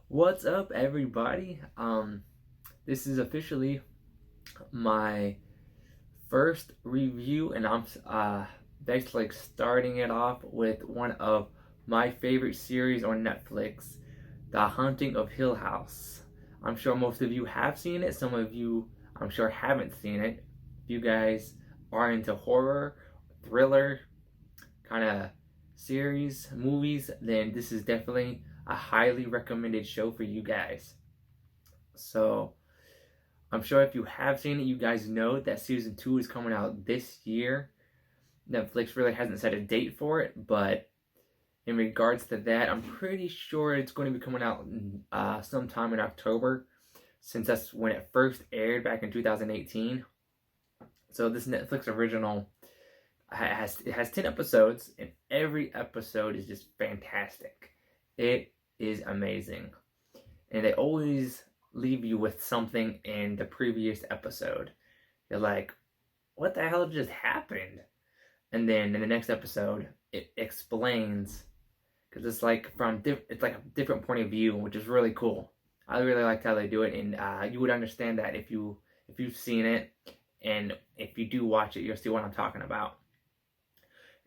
What's up, everybody? This is officially my first review, and I'm basically starting it off with one of my favorite series on Netflix, The Haunting of Hill House. I'm sure most of you have seen it. Some of you, I'm sure, haven't seen it. If you guys are into horror, thriller, kind of series, movies, then this is definitely a highly recommended show for you guys. So I'm sure if you have seen it, you guys know that season two is coming out this year. Netflix really hasn't set a date for it, but in regards to that, I'm pretty sure it's going to be coming out sometime in October, since that's when it first aired back in 2018. So this Netflix original has 10 episodes, and every episode is just fantastic. It is amazing, and they always leave you with something in the previous episode. You're like, what the hell just happened? And then in the next episode, it explains, because it's like it's like a different point of view, which is really cool. I really liked how they do it, and you would understand that if you've seen it, and if you do watch it, you'll see what I'm talking about.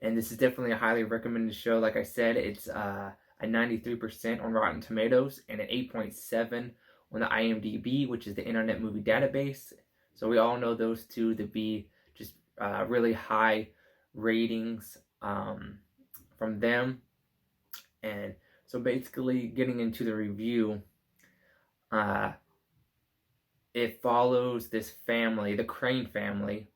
And this is definitely a highly recommended show. Like I said, it's a 93% on Rotten Tomatoes and an 8.7 on the IMDb, which is the Internet Movie Database. So we all know those two to be just really high ratings from them. And so basically, getting into the review, uh, it follows this family, the Crane family,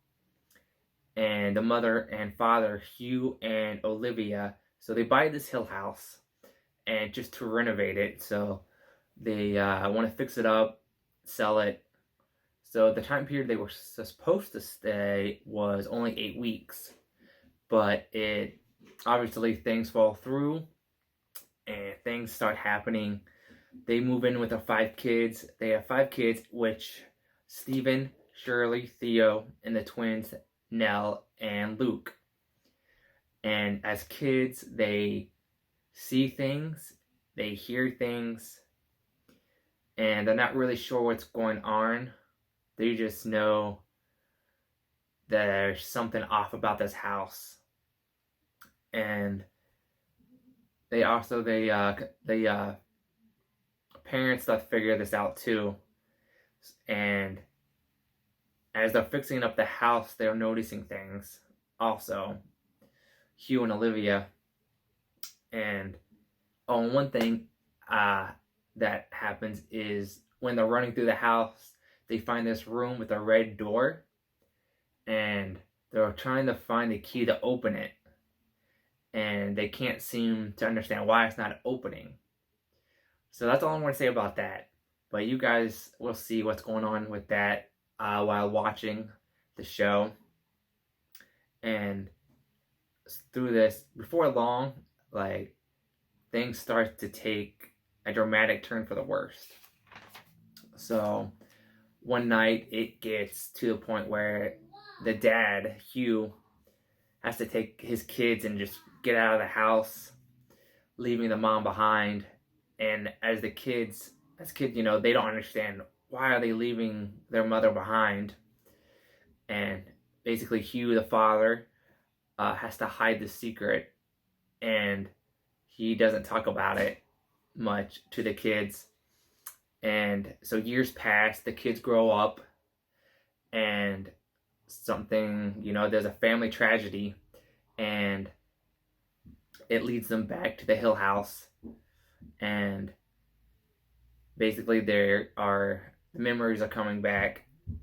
and the mother and father, Hugh and Olivia. So they buy this hill house, and just to renovate it. So they want to fix it up, sell it. So the time period they were supposed to stay was only 8 weeks, but it obviously things fall through and things start happening. They move in with their 5 kids. They have 5 kids, which Stephen, Shirley, Theo, and the twins Nell and Luke. And as kids, they see things, they hear things, and they're not really sure what's going on. They just know there's something off about this house. And they parents start to figure this out too. And as they're fixing up the house, they're noticing things also. Hugh and Olivia. And one thing that happens is when they're running through the house, they find this room with a red door, and they're trying to find the key to open it, and they can't seem to understand why it's not opening. So that's all I'm going to say about that. But you guys will see what's going on with that while watching the show. And through this, before long, like, things start to take a dramatic turn for the worst. So one night it gets to the point where the dad, Hugh, has to take his kids and just get out of the house, leaving the mom behind. And as kids, they don't understand why are they leaving their mother behind. And basically, Hugh, the father, has to hide the secret, and he doesn't talk about it much to the kids. And so years pass, the kids grow up, and there's a family tragedy, and it leads them back to the Hill House. And basically, the memories are coming back,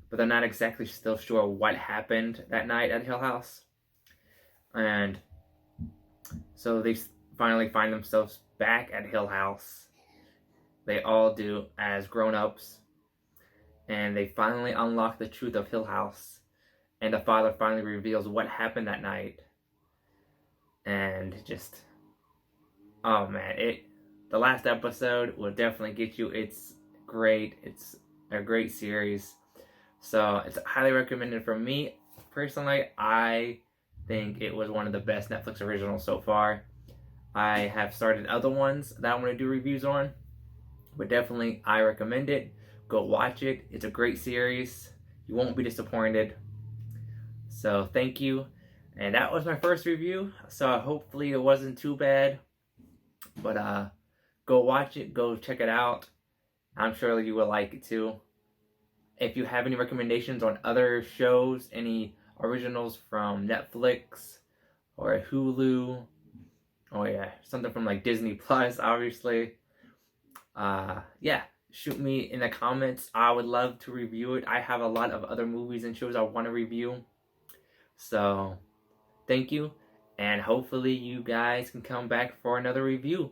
but they're not exactly still sure what happened that night at Hill House. And so they finally find themselves back at Hill House. They all do, as grown-ups. And they finally unlock the truth of Hill House. And the father finally reveals what happened that night. And just, oh man, the last episode will definitely get you. It's great. It's a great series. So it's highly recommended from me. Personally, I think it was one of the best Netflix originals so far. I have started other ones that I want to do reviews on, but definitely I recommend it. Go watch it. It's a great series. You won't be disappointed. So thank you. And that was my first review. So hopefully it wasn't too bad. But go watch it. Go check it out. I'm sure you will like it too. If you have any recommendations on other shows, any originals from Netflix or Hulu, or yeah, something from like Disney Plus, obviously. Yeah, shoot me in the comments. I would love to review it. I have a lot of other movies and shows I want to review. So, thank you, and hopefully you guys can come back for another review.